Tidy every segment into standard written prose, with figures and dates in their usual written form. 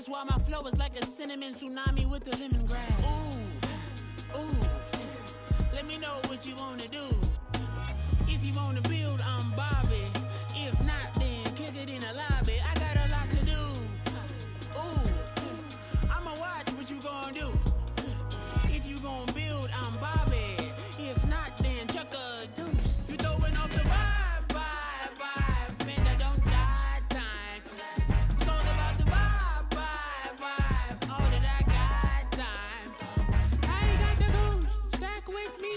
That's why my flow is like a cinnamon tsunami with the lemongrass. Ooh, ooh. Let me know what you wanna do. If you wanna build, I'm Bobby. If not, then kick it in the lobby. I got a lot to do. Ooh, I'ma watch what you gonna do. If you gonna build, I'm Bobby. If not, then chuck a deuce. You throwing off the vibe, vibe, vibe. Man, I don't die time. It's all about the vibe, vibe, vibe. All that I got time. I ain't got the goose. Stack with me.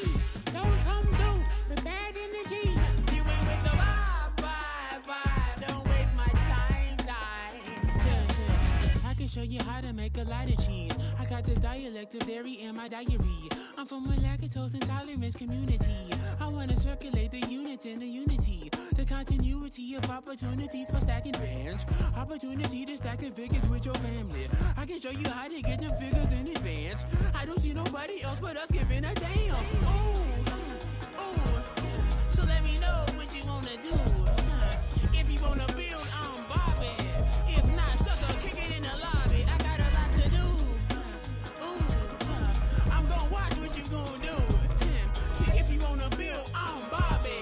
Don't come through with bad energy. You ain't with the vibe, vibe, vibe. Don't waste my time, time. Yeah. I can show you how to make a lot of cheese. I got the dialect of dairy in my diary. I'm from a lactose intolerance community. I wanna circulate the units in the unity. The continuity of opportunity for stacking bands. Opportunity to stack the figures with your family. I can show you how to get them figures in advance. I don't see nobody else but us giving a damn. Ooh, ooh. So let me know what you wanna do. If you wanna build, I'm Bobby. If not, sucker, kick it in the lobby. I got a lot to do. Ooh, I'm gonna watch what you gonna do. See, if you wanna build, I'm Bobby.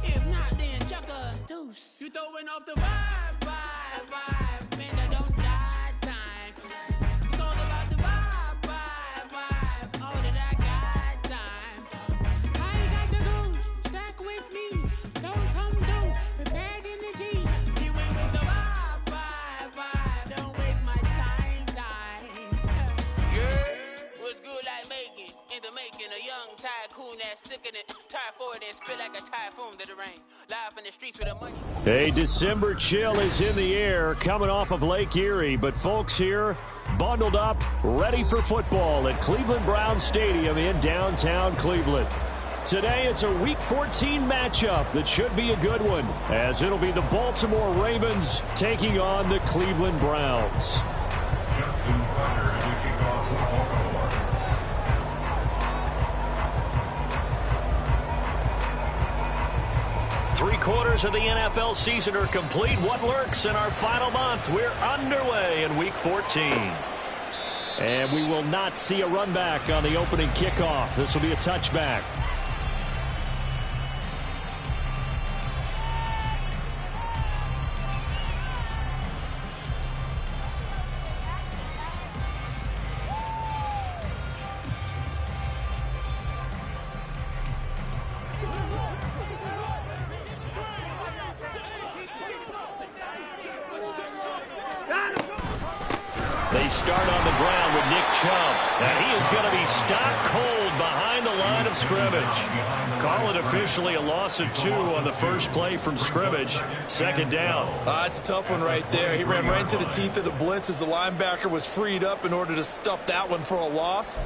If not, then chuck a deuce. You throwing off the vibe, vibe, vibe. Man, I don't die time. It's all about the vibe, vibe, vibe. All that I got time. I ain't got the goose. Stack with me. Don't come through with bad energy. You ain't with the vibe, vibe, vibe. Don't waste my time, time. Yeah, what's good like making? In the making, a young tycoon that's sickening. Tie forward and spit like a typhoon to the rain. Live in the streets with the money. A December chill is in the air coming off of Lake Erie, but folks here bundled up, ready for football at Cleveland Browns Stadium in downtown Cleveland. Today it's a Week 14 matchup that should be a good one, as it'll be the Baltimore Ravens taking on the Cleveland Browns. Three-quarters of the NFL season are complete. What lurks in our final month? We're underway in Week 14. And we will not see a run back on the opening kickoff. This will be a touchback. They start on the ground with Nick Chubb. And he is going to be stopped cold behind the line of scrimmage. Call it officially a loss of 2 on the first play from scrimmage. Second down. It's a tough one right there. He ran right into the teeth of the blitz as the linebacker was freed up in order to stuff that one for a loss.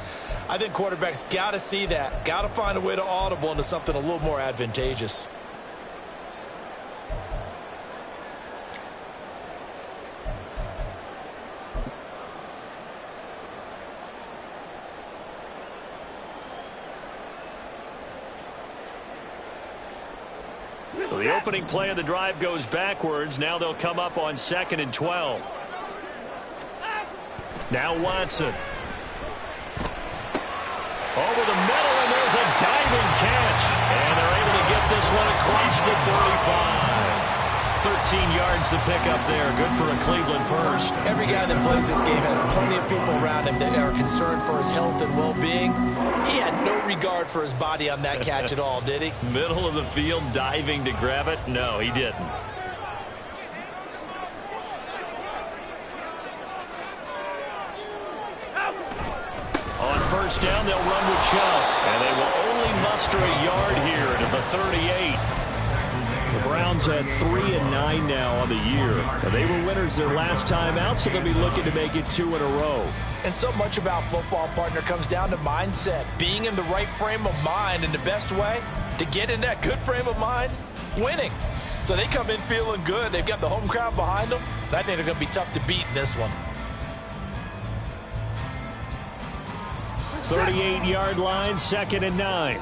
I think quarterbacks got to see that. Got to find a way to audible into something a little more advantageous. So the opening play of the drive goes backwards. Now they'll come up on 2nd and 12. Now Watson. Over the middle, and there's a diving catch. And they're able to get this one across the 35. 13 yards to pick up there. Good for a Cleveland first. Every guy that plays this game has plenty of people around him that are concerned for his health and well-being. He had no regard for his body on that catch at all, did he? Middle of the field, diving to grab it? No, he didn't. On first down, they'll run with Chubb. And they will only muster a yard here to the 38. The Browns at 3-9 now on the year. They were winners their last time out, so they'll be looking to make it 2 in a row. And so much about football, partner, comes down to mindset. Being in the right frame of mind, and the best way to get in that good frame of mind, winning. So they come in feeling good. They've got the home crowd behind them. I think they're going to be tough to beat in this one. 38-yard line, 2nd and 9.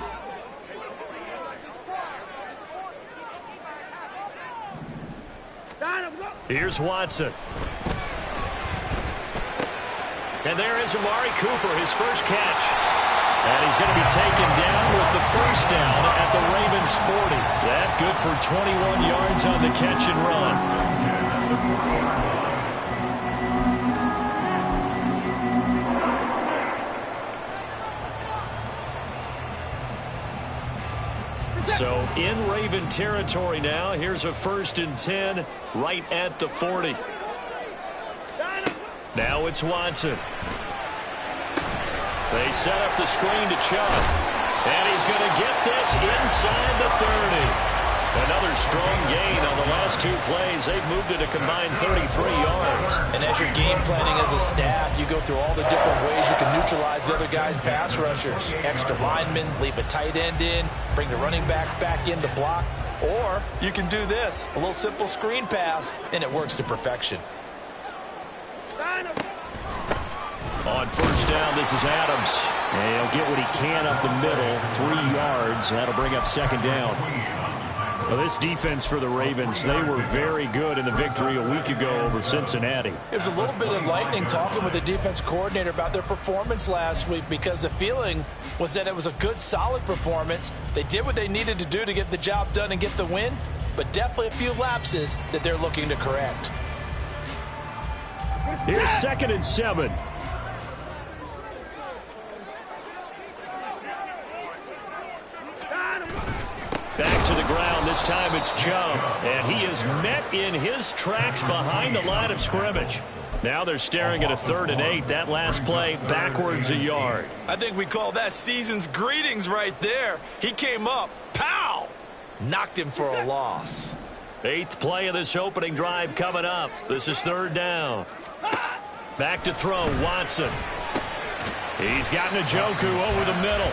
Here's Watson. And there is Amari Cooper, his first catch. And he's going to be taken down with the first down at the Ravens 40. That good for 21 yards on the catch and run. So in Raven territory now. Here's a 1st and 10 right at the 40. Now it's Watson. They set up the screen to Chubb. And he's going to get this inside the 30. Another strong gain on the last 2 plays. They've moved it a combined 33 yards. And as you're game planning as a staff, you go through all the different ways you can neutralize the other guy's pass rushers. Extra linemen, leave a tight end in, bring the running backs back in to block. Or you can do this, a little simple screen pass, and it works to perfection. On 1st down, this is Adams. And he'll get what he can up the middle, 3 yards. That'll bring up 2nd down. Well, this defense for the Ravens, they were very good in the victory a week ago over Cincinnati. It was a little bit enlightening talking with the defense coordinator about their performance last week, because the feeling was that it was a good, solid performance. They did what they needed to do to get the job done and get the win, but definitely a few lapses that they're looking to correct. Here's 2nd and 7. Back to the ground. This time it's Chubb. And he is met in his tracks behind the line of scrimmage. Now they're staring at a 3rd and 8. That last play backwards a yard. I think we call that season's greetings right there. He came up. Pow! Knocked him for a loss. 8th play of this opening drive coming up. This is 3rd down. Back to throw. Watson. He's got Njoku over the middle.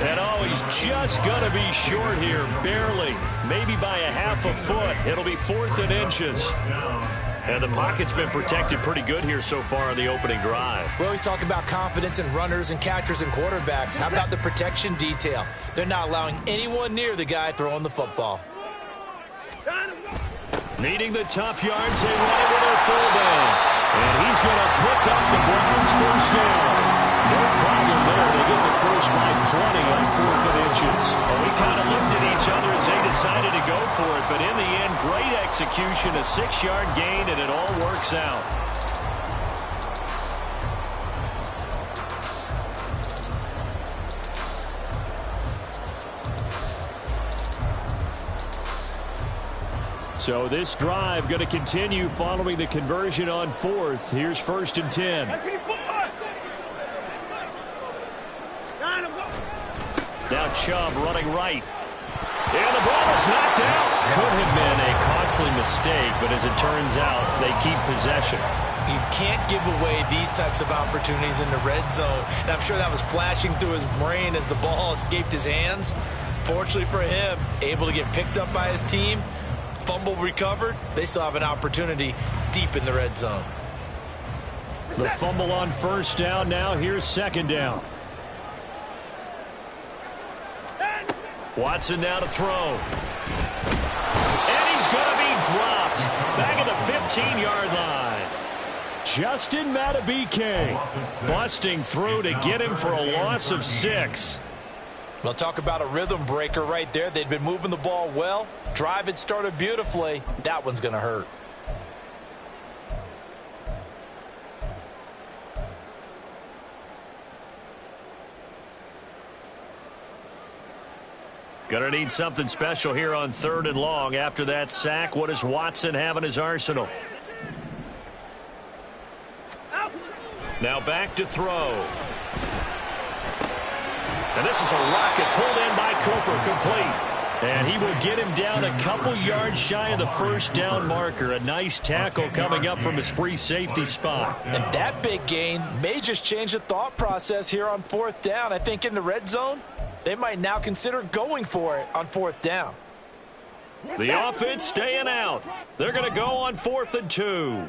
And he's just going to be short here, barely. Maybe by a half a foot. It'll be 4th and inches. And the pocket's been protected pretty good here so far in the opening drive. We always talk about confidence in runners and catchers and quarterbacks. How about the protection detail? They're not allowing anyone near the guy throwing the football. Needing the tough yards, they run it with their fullback. And he's going to pick up the Browns' first down. No problem there. They get the first by plenty on 4th and inches. Well, we kind of looked at each other as they decided to go for it. But in the end, great execution, a 6-yard gain, and it all works out. So this drive going to continue following the conversion on 4th. Here's 1st and 10. Now Chubb running right. And the ball is knocked out. Could have been a costly mistake, but as it turns out, they keep possession. You can't give away these types of opportunities in the red zone. And I'm sure that was flashing through his brain as the ball escaped his hands. Fortunately for him, able to get picked up by his team, fumble recovered. They still have an opportunity deep in the red zone. The fumble on 1st down. Now here's 2nd down. Watson now to throw. And he's going to be dropped. Back at the 15-yard line. Justin Madubuike busting through to get him for a loss of 6. Well, talk about a rhythm breaker right there. They'd been moving the ball well. Drive had started beautifully. That one's going to hurt. Gonna need something special here on 3rd and long. After that sack, what does Watson have in his arsenal? Now back to throw. And this is a rocket pulled in by Cooper, complete. And he will get him down a couple yards shy of the 1st down marker. A nice tackle coming up from his free safety spot. And that big gain may just change the thought process here on 4th down. I think in the red zone, they might now consider going for it on 4th down. The offense staying out. They're going to go on 4th and 2.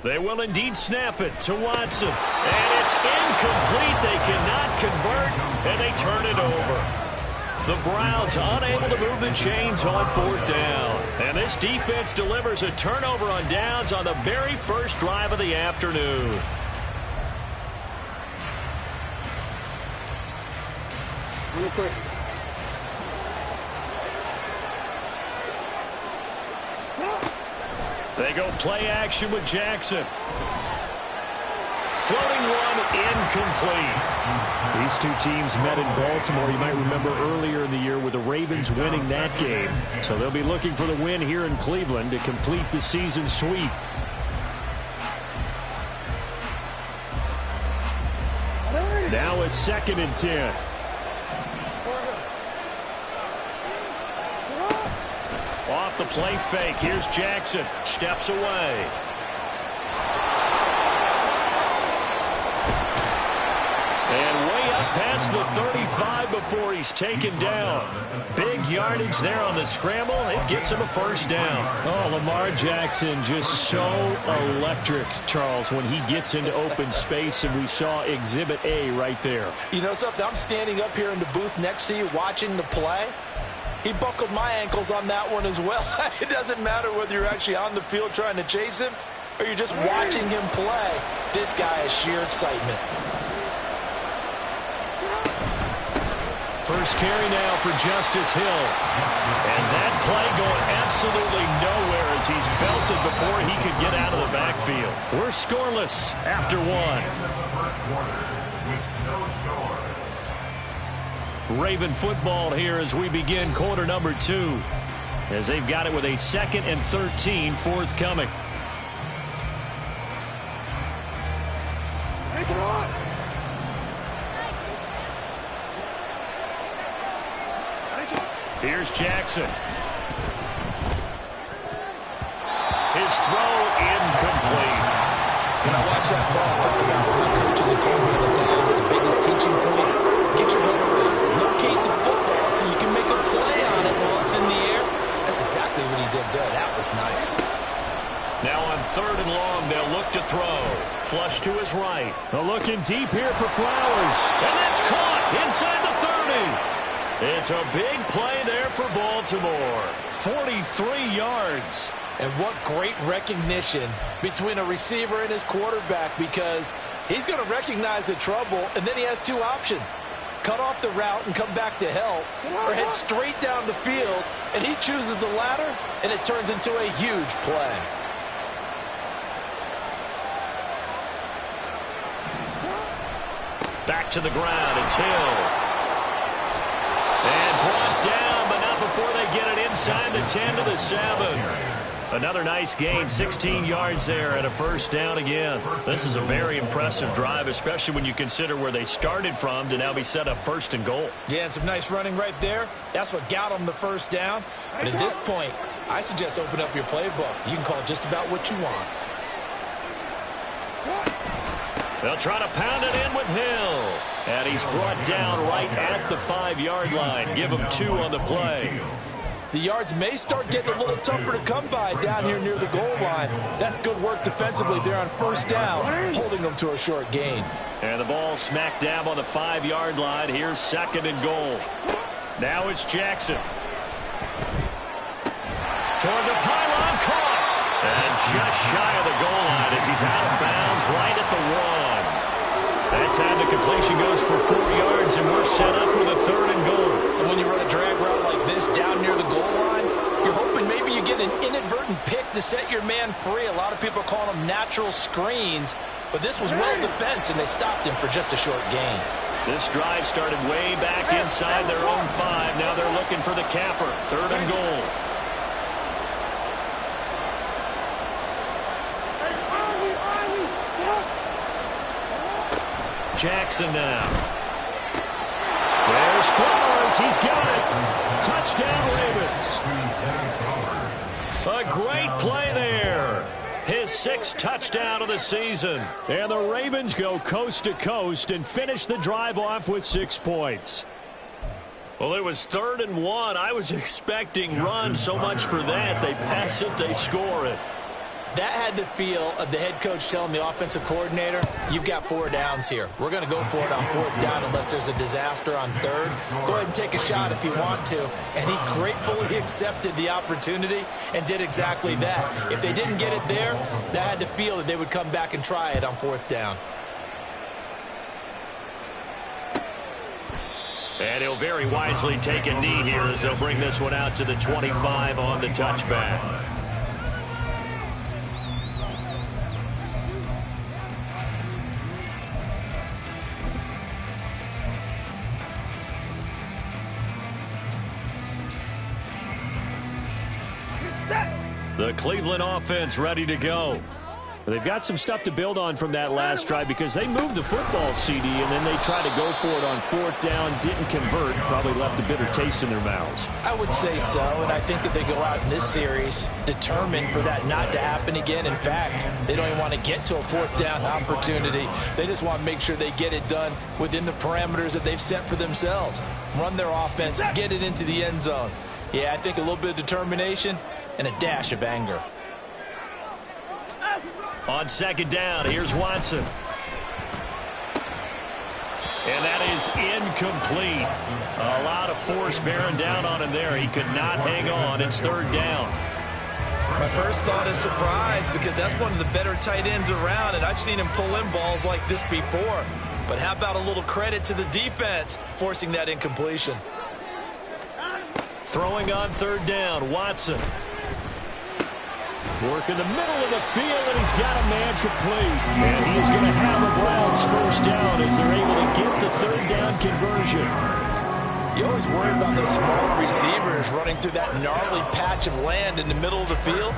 They will indeed snap it to Watson. And it's incomplete. They cannot convert. And they turn it over. The Browns unable to move the chains on 4th down. And this defense delivers a turnover on downs on the very first drive of the afternoon. Real quick. They go play action with Jackson. Floating one, incomplete. These two teams met in Baltimore. You might remember earlier in the year with the Ravens winning that game. So they'll be looking for the win here in Cleveland to complete the season sweep. Now a 2nd and 10. Off the play fake. Here's Jackson. Steps away. And way up past the 35 before he's taken down. Big yardage there on the scramble. It gets him a 1st down. Oh, Lamar Jackson just so electric, Charles, when he gets into open space, and we saw Exhibit A right there. You know something? I'm standing up here in the booth next to you watching the play. He buckled my ankles on that one as well. It doesn't matter whether you're actually on the field trying to chase him or you're just watching him play. This guy is sheer excitement. First carry now for Justice Hill. And that play going absolutely nowhere as he's belted before he could get out of the backfield. We're scoreless after 1. Raven football here as we begin quarter number 2. As they've got it with a 2nd and 13 forthcoming. Here's Jackson. His throw incomplete. When I watched that play, I thought about what my coaches had told me in the past. The biggest teaching point, get your head around. Locate the football so you can make a play on it while it's in the air. That's exactly what he did there. That was nice. Now on 3rd and long, they'll look to throw. Flush to his right. Looking deep here for Flowers. And that's caught inside the 30. It's a big play there for Baltimore. 43 yards. And what great recognition between a receiver and his quarterback, because he's going to recognize the trouble, and then he has 2 options. Cut off the route and come back to help, or head straight down the field, and he chooses the latter, and it turns into a huge play. Back to the ground. It's Hill. And brought down, but not before they get it inside the 10 to the 7. Another nice gain, 16 yards there and a 1st down again. This is a very impressive drive, especially when you consider where they started from to now be set up 1st and goal. Yeah, and some nice running right there. That's what got them the 1st down. But at this point, I suggest open up your playbook. You can call just about what you want. They'll try to pound it in with Hill. And he's brought down right at the 5-yard line. Give him 2 on the play. The yards may start getting a little tougher to come by down here near the goal line. That's good work defensively there on 1st down, holding them to a short gain. And the ball smack dab on the 5-yard line. Here's 2nd and goal. Now it's Jackson. Toward the pylon, caught. And just shy of the goal line as he's out of bounds right at the 1. That time the completion goes for 4 yards, and we're set up with a 3rd and goal. And when you run a drag route like this down near the goal line, you're hoping maybe you get an inadvertent pick to set your man free. A lot of people call them natural screens, but this was well defense, and they stopped him for just a short gain. This drive started way back inside their own 5. Now they're looking for the capper. 3rd and goal. Jackson now. There's Flowers. He's got it. Touchdown, Ravens. A great play there. His 6th touchdown of the season. And the Ravens go coast to coast and finish the drive off with 6 points. Well, it was 3rd and 1. I was expecting run so much for that. They pass it, they score it. That had the feel of the head coach telling the offensive coordinator, you've got 4 downs here. We're going to go for it on 4th down unless there's a disaster on 3rd. Go ahead and take a shot if you want to. And he gratefully accepted the opportunity and did exactly that. If they didn't get it there, that had to feel that they would come back and try it on 4th down. And he'll very wisely take a knee here as they'll bring this one out to the 25 on the touchback. The Cleveland offense ready to go. They've got some stuff to build on from that last drive because they moved the football, CD, and then they tried to go for it on 4th down, didn't convert, probably left a bitter taste in their mouths. I would say so, and I think that they go out in this series determined for that not to happen again. In fact, they don't even want to get to a 4th down opportunity. They just want to make sure they get it done within the parameters that they've set for themselves. Run their offense, get it into the end zone. Yeah, I think a little bit of determination and a dash of anger. On 2nd down, here's Watson. And that is incomplete. A lot of force bearing down on him there. He could not hang on. It's 3rd down. My first thought is surprise because that's one of the better tight ends around, and I've seen him pull in balls like this before. But how about a little credit to the defense forcing that incompletion? Throwing on 3rd down, Watson. Working the middle of the field, and he's got a man complete. And he is going to have the Browns 1st down as they're able to get the 3rd down conversion. You always worry about those small receivers running through that gnarly patch of land in the middle of the field.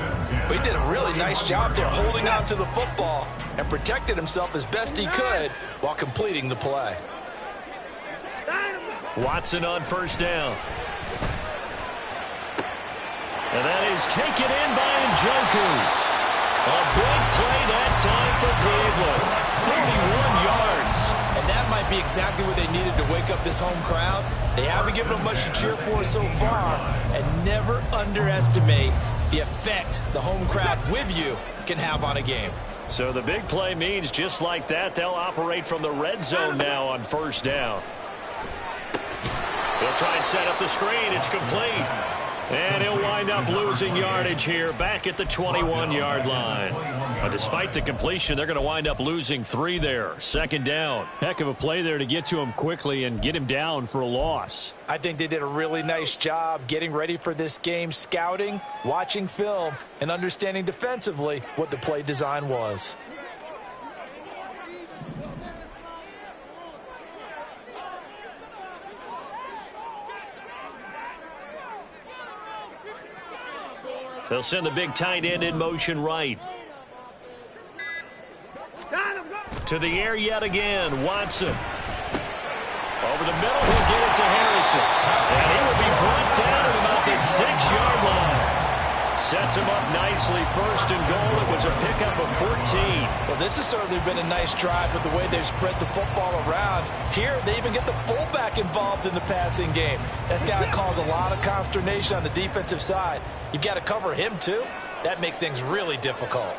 But he did a really nice job there holding on to the football and protected himself as best he could while completing the play. Watson on 1st down. And that is taken in by Njoku. A big play that time for Cleveland. 41 yards. And that might be exactly what they needed to wake up this home crowd. They haven't given them much to cheer for so far. And never underestimate the effect the home crowd with you can have on a game. So the big play means just like that, they'll operate from the red zone now on 1st down. They'll try and set up the screen. It's complete. And he'll wind up losing yardage here back at the 21-yard line. But despite the completion, they're going to wind up losing 3 there. 2nd down. Heck of a play there to get to him quickly and get him down for a loss. I think they did a really nice job getting ready for this game, scouting, watching film, and understanding defensively what the play design was. They'll send the big tight end in motion right. To the air yet again, Watson. Over the middle, he'll get it to Harrison. And he will be brought down at about the 6-yard line. Sets him up nicely. 1st and goal. It was a pickup of 14. Well, this has certainly been a nice drive with the way they've spread the football around. Here, they even get the fullback involved in the passing game. That's got to cause a lot of consternation on the defensive side. You've got to cover him, too. That makes things really difficult.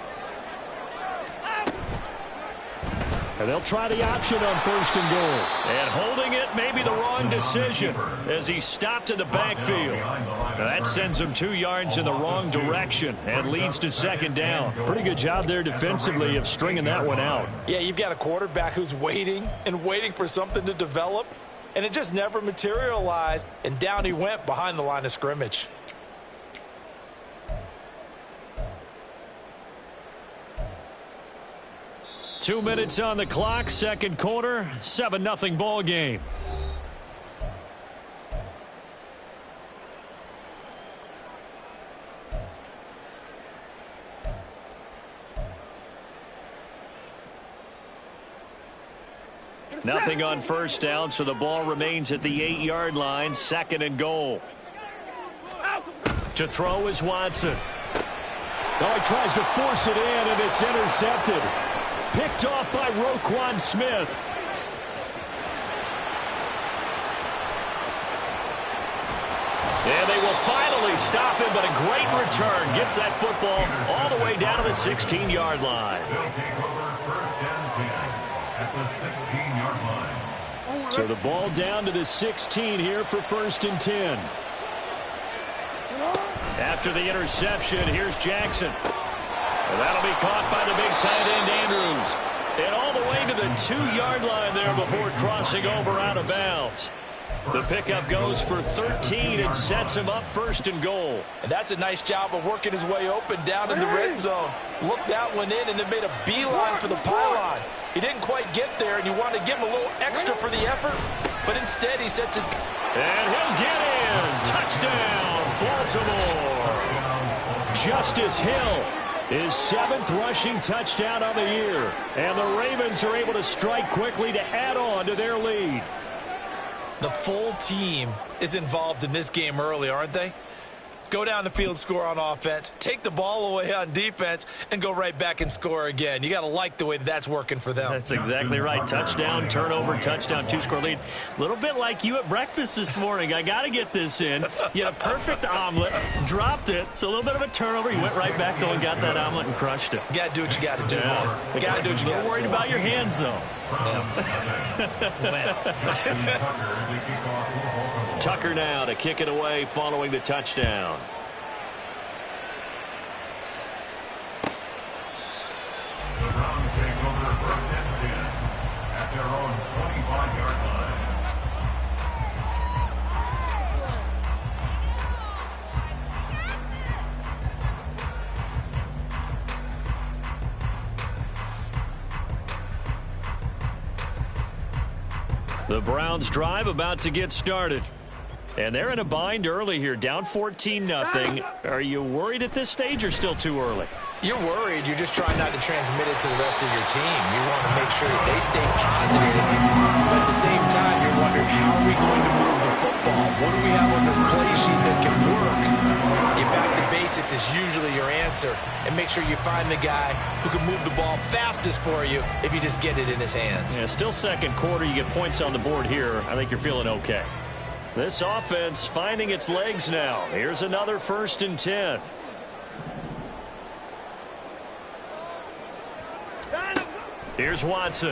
And they'll try the option on 1st and goal. And holding it may be the wrong decision as he stopped in the backfield. Now that sends him 2 yards in the wrong direction and leads to 2nd down. Pretty good job there defensively of stringing that one out. Yeah, you've got a quarterback who's waiting and waiting for something to develop, and it just never materialized, and down he went behind the line of scrimmage. Two minutes on the clock, 2nd quarter, 7-0 ball game. Nothing on 1st down, so the ball remains at the 8-yard line, 2nd and goal. To throw is Watson. Oh, he tries to force it in, and it's intercepted. Picked off by Roquan Smith. And they will finally they stop him, but a great return. Gets that football all the way down to the 16-yard line. They'll take over first and 10 at the 16-yard line. So the ball down to the 16 here for first and 10. After the interception, here's Jackson. And that'll be caught by the big tight end, Andrews. And all the way to the 2-yard line there before crossing over out of bounds. The pickup goes for 13 and sets him up first and goal. And that's a nice job of working his way open down in the red zone. Looked that one in and then made a beeline for the pylon. He didn't quite get there, and you want to give him a little extra for the effort, but instead he sets his... And he'll get in. Touchdown, Baltimore. Justice Hill, his 7th rushing touchdown on the year. And the Ravens are able to strike quickly to add on to their lead. The full team is involved in this game early, aren't they? Go down the field, score on offense, take the ball away on defense, and go right back and score again. You got to like the way that's working for them. That's exactly right. Touchdown, turnover, touchdown, 2-score lead. A little bit like you at breakfast this morning. I got to get this in. You had a perfect omelet, dropped it, so a little bit of a turnover. You went right back, though, and got that omelet and crushed it. You got to do what you got to do, man. You got to do what you got to do. A little worried about your hands, though. Tucker now to kick it away following the touchdown. The Browns take over first and 10 at their own 25-yard line. The Browns drive about to get started. And they're in a bind early here, down 14-0. Are you worried at this stage or still too early? You're worried. You're just trying not to transmit it to the rest of your team. You want to make sure that they stay positive. But at the same time, you're wondering, how are we going to move the football? What do we have on this play sheet that can work? Get back to basics is usually your answer. And make sure you find the guy who can move the ball fastest for you if you just get it in his hands. Yeah, still second quarter. You get points on the board here. I think you're feeling okay. This offense finding its legs now. Here's another first and 10. Here's Watson.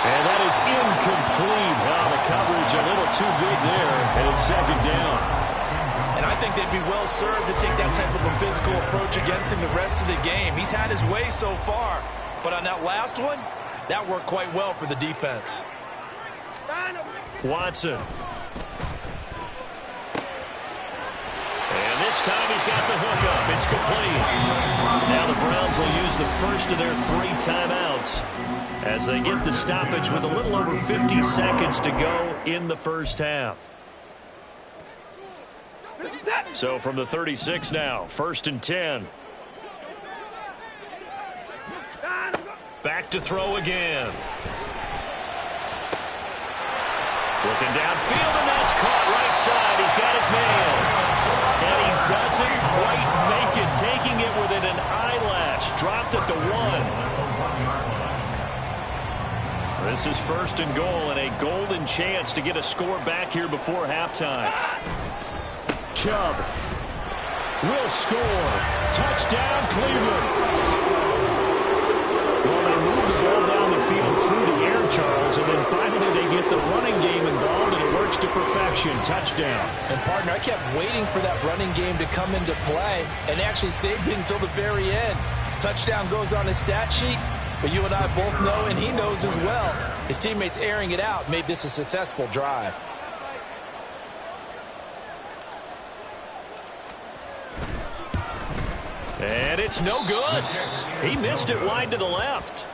And that is incomplete. Wow, the coverage a little too good there, and it's second down. And I think they'd be well served to take that type of a physical approach against him the rest of the game. He's had his way so far, but on that last one, that worked quite well for the defense. Watson. And this time he's got the hook up. It's complete. Now the Browns will use the first of their 3 timeouts as they get the stoppage with a little over 50 seconds to go in the first half. So from the 36 now, first and 10. Back to throw again. Looking downfield, and that's caught right side. He's got his man. And he doesn't quite make it, taking it within an eyelash. Dropped at the 1. This is first and goal, and a golden chance to get a score back here before halftime. Chubb will score. Touchdown, Cleveland. Well, they move the ball down the field through the air, Charles, and then finally they get the running game involved, and it works to perfection. Touchdown. And, partner, I kept waiting for that running game to come into play and actually saved it until the very end. Touchdown goes on his stat sheet, but you and I both know, and he knows as well, his teammates airing it out made this a successful drive. And it's no good. He missed it wide to the left.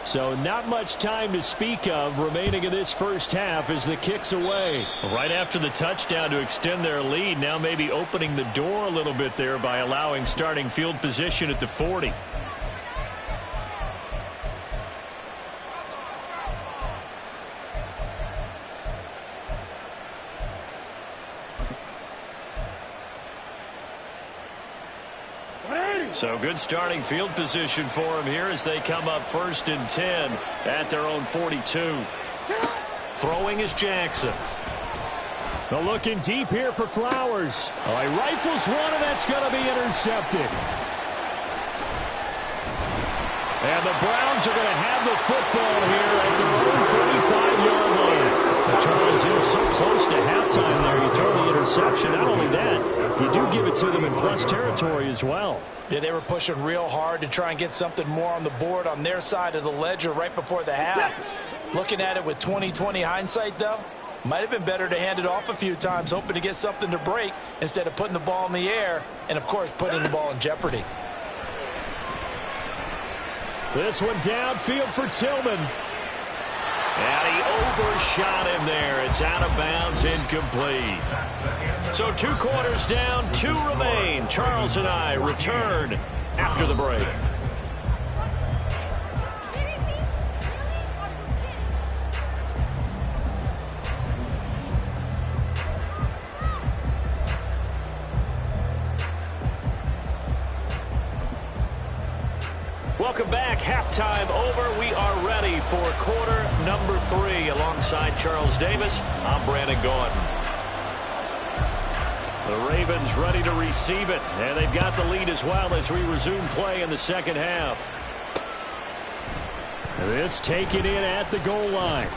So not much time to speak of remaining in this first half as the kick's away. Right after the touchdown to extend their lead, now maybe opening the door a little bit there by allowing starting field position at the 40. So good starting field position for them here as they come up 1st and 10 at their own 42. Throwing is Jackson. They're looking deep here for Flowers. Oh, he rifles one, and that's going to be intercepted. And the Browns are going to have the football here at their own 35-yard line. Charles, you know, so close to halftime there. You throw the interception. Not only that, you do give it to them in plus territory as well. Yeah, they were pushing real hard to try and get something more on the board on their side of the ledger right before the half. Looking at it with 20/20 hindsight, though, might have been better to hand it off a few times, hoping to get something to break instead of putting the ball in the air and, of course, putting the ball in jeopardy. This one downfield for Tillman. And he overshot him there. It's out of bounds, incomplete. So 2 quarters down, 2 remain. Charles and I return after the break. Welcome back. Halftime over. We are ready for quarter number 3. Alongside Charles Davis, I'm Brandon Gordon. The Ravens ready to receive it, and they've got the lead as well as we resume play in the second half. This taken in at the goal line.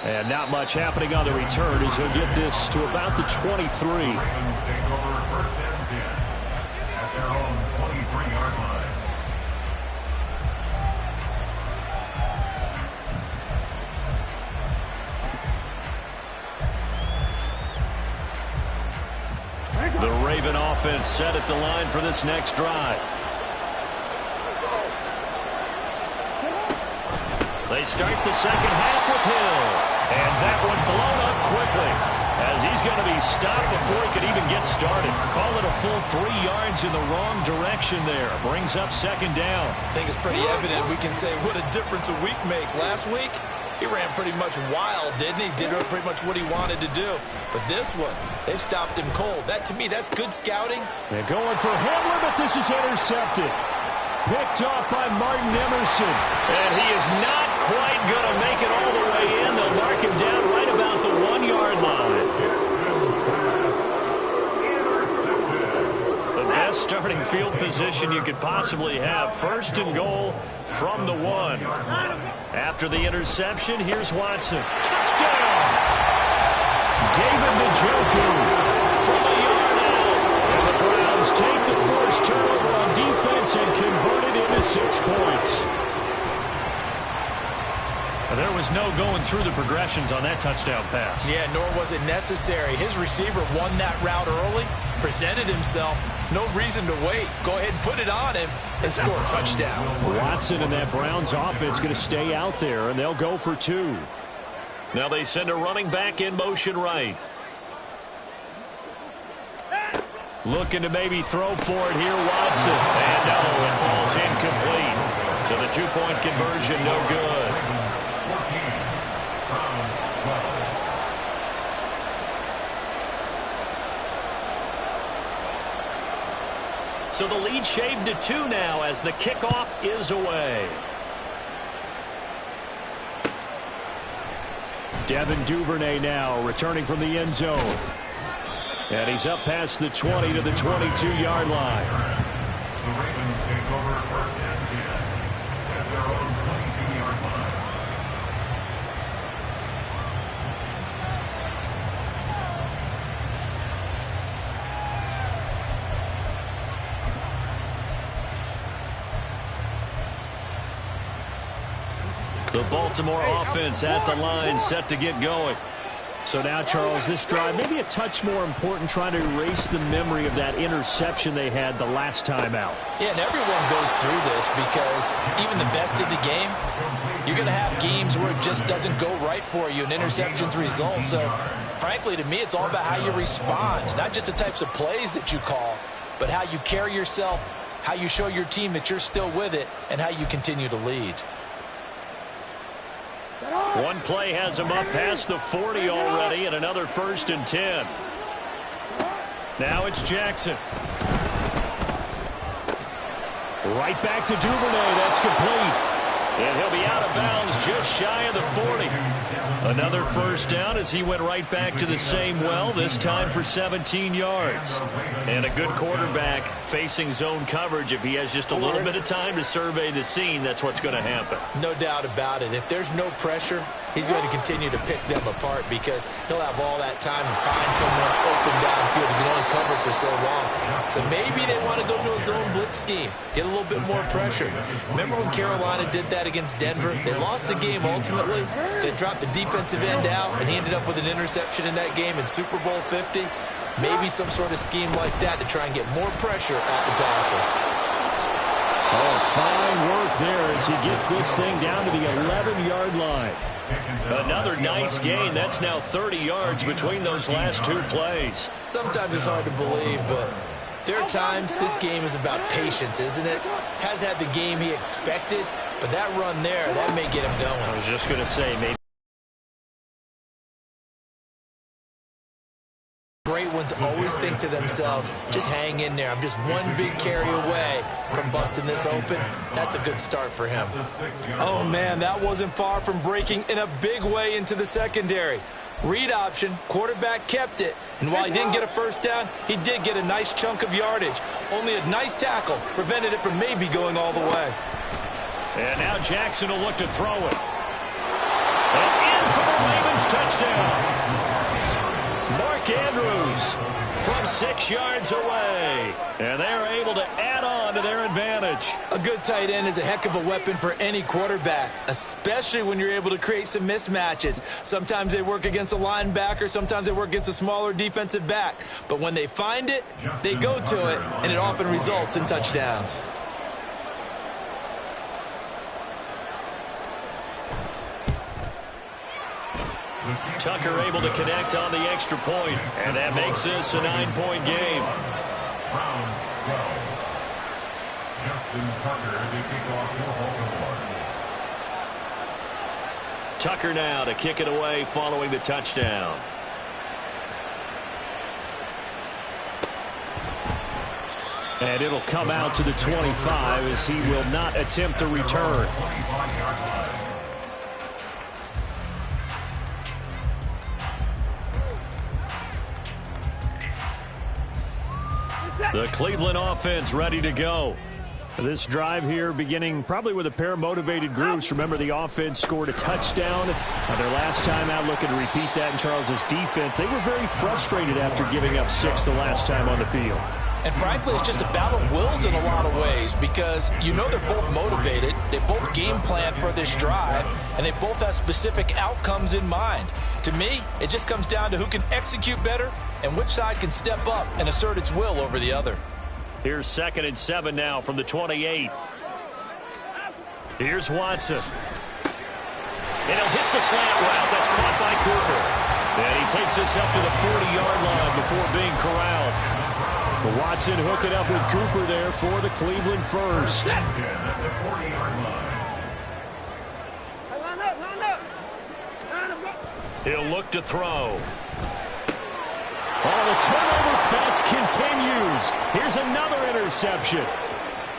And not much happening on the return as he'll get this to about the 23. Ravens take over 1st and 10 at their own 23-yard line. The Raven offense set at the line for this next drive. They start the second half with Hill. And that one blown up quickly as he's going to be stopped before he could even get started. Call it a full 3 yards in the wrong direction there. Brings up 2nd down. I think it's pretty evident we can say what a difference a week makes. Last week, he ran pretty much wild, didn't he? Did pretty much what he wanted to do. But this one, they stopped him cold. That, to me, that's good scouting. They're going for Hamler, but this is intercepted. Picked off by Martin Emerson. And he is not quite going to make it all the way in. They'll mark him down right about the 1-yard line. The best starting field position you could possibly have. 1st and goal from the 1. After the interception, here's Watson. Touchdown! David Njoku from a yard out. And the Browns take the forced turnover on defense and convert it into 6 points. There was no going through the progressions on that touchdown pass. Yeah, nor was it necessary. His receiver won that route early, presented himself. No reason to wait. Go ahead and put it on him and score a touchdown. Watson and that Browns offense going to stay out there, and they'll go for 2. Now they send a running back in motion right. Looking to maybe throw for it here, Watson. And no, it falls incomplete. So the 2-point conversion, no good. So the lead shaved to 2 now as the kickoff is away. Devin Duvernay now returning from the end zone. And he's up past the 20 to the 22-yard line. The Ravens take over 1st and 10 at their own 22-yard line. The Baltimore offense at the line set to get going. So now, Charles, this drive maybe a touch more important, trying to erase the memory of that interception they had the last time out. Yeah, and everyone goes through this because even the best in the game, you're going to have games where it just doesn't go right for you, and interceptions result. So, frankly, to me, it's all about how you respond, not just the types of plays that you call, but how you carry yourself, how you show your team that you're still with it, and how you continue to lead. One play has him up past the 40 already, and another 1st and 10. Now it's Jackson. Right back to Duvernay. That's complete. And he'll be out of bounds just shy of the 40. Another first down as he went right back to the same well, this time for 17 yards. And a good quarterback facing zone coverage. If he has just a little bit of time to survey the scene, that's what's going to happen. No doubt about it. If there's no pressure, he's going to continue to pick them apart because he'll have all that time to find someone open downfield. He can only cover for so long. So maybe they want to go to a zone blitz scheme, get a little bit more pressure. Remember when Carolina did that against Denver? They lost the game ultimately. They dropped the defensive end out, and he ended up with an interception in that game in Super Bowl 50. Maybe some sort of scheme like that to try and get more pressure at the passer. Oh, fine work there as he gets this thing down to the 11-yard line. Another nice gain. That's now 30 yards between those last two plays. Sometimes it's hard to believe, but there are times this game is about patience, isn't it? Has had the game he expected, but that run there, that may get him going. I was just going to say, maybe. Great ones always think to themselves, just hang in there. I'm just one big carry away from busting this open. That's a good start for him. Oh, man, that wasn't far from breaking in a big way into the secondary. Read option, quarterback kept it, and while he didn't get a first down, he did get a nice chunk of yardage. Only a nice tackle prevented it from maybe going all the way. And now Jackson will look to throw it. And in for the Ravens touchdown. Mark Andrews from 6 yards away. And they are able to add on to their advantage. A good tight end is a heck of a weapon for any quarterback, especially when you're able to create some mismatches. Sometimes they work against a linebacker, sometimes they work against a smaller defensive back. But when they find it, they go to it, and it often results in touchdowns. Tucker able to connect on the extra point, and that makes this a 9-point game. Browns go. Justin Tucker to kick off for Baltimore. Tucker now to kick it away following the touchdown. And it'll come out to the 25 as he will not attempt a return. 25-yard line. The Cleveland offense ready to go. This drive here beginning probably with a pair of motivated groups. Remember, the offense scored a touchdown their last time out, looking to repeat that in Charles's defense. They were very frustrated after giving up 6 the last time on the field. And frankly, it's just a battle of wills in a lot of ways because you know they're both motivated. They both game plan for this drive, and they both have specific outcomes in mind. To me, it just comes down to who can execute better and which side can step up and assert its will over the other. Here's 2nd and 7 now from the 28. Here's Watson. And he'll hit the slant route. That's caught by Cooper. And he takes this up to the 40-yard line before being corralled. Watson hooking up with Cooper there for the Cleveland first. At the 40-yard line. He'll look to throw. Oh, the turnover fest continues. Here's another interception.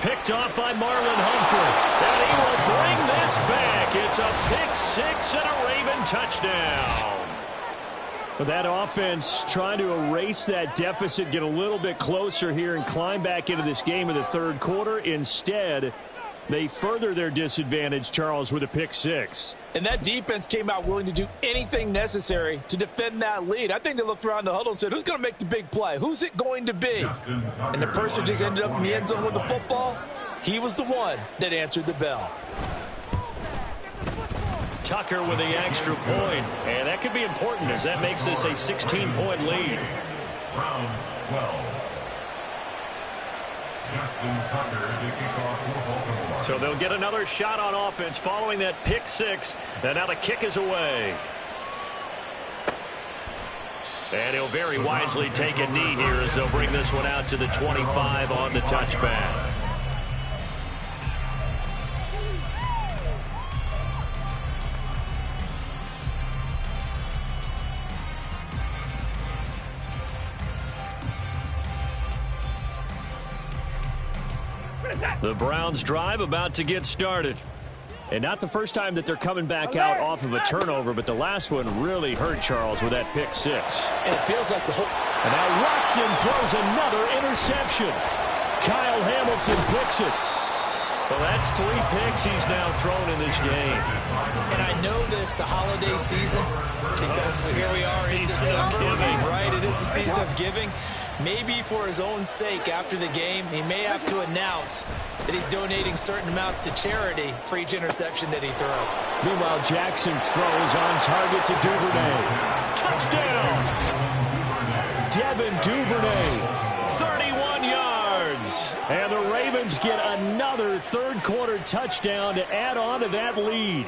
Picked off by Marlon Humphrey. And he will bring this back. It's a pick-6 and a Raven touchdown. That offense trying to erase that deficit, get a little bit closer here and climb back into this game in the third quarter. Instead, they further their disadvantage, Charles, with a pick-6. And that defense came out willing to do anything necessary to defend that lead. I think they looked around the huddle and said, who's going to make the big play? Who's it going to be? And the person just ended up in the end zone with the football. He was the one that answered the bell. Tucker with the extra point, and that could be important as that makes this a 16-point lead. Browns 12. Justin Tucker to kick off for Baltimore. So they'll get another shot on offense following that pick-6, and now the kick is away. And he'll very wisely take a knee here as they'll bring this one out to the 25 on the touchback. The Browns drive about to get started. And not the first time that they're coming back out off of a turnover, but the last one really hurt Charles with that pick six. And it feels like the whole... And now Watson throws another interception. Kyle Hamilton picks it. Well, that's 3 picks he's now thrown in this game. And I know this, the holiday season, because here we are in December, right? It is the season of giving. Maybe for his own sake after the game, he may have to announce that he's donating certain amounts to charity for each interception that he throws. Meanwhile, Jackson's throw is on target to Duvernay. Touchdown! Devin Duvernay, 31 yards. And the Ravens get another third-quarter touchdown to add on to that lead.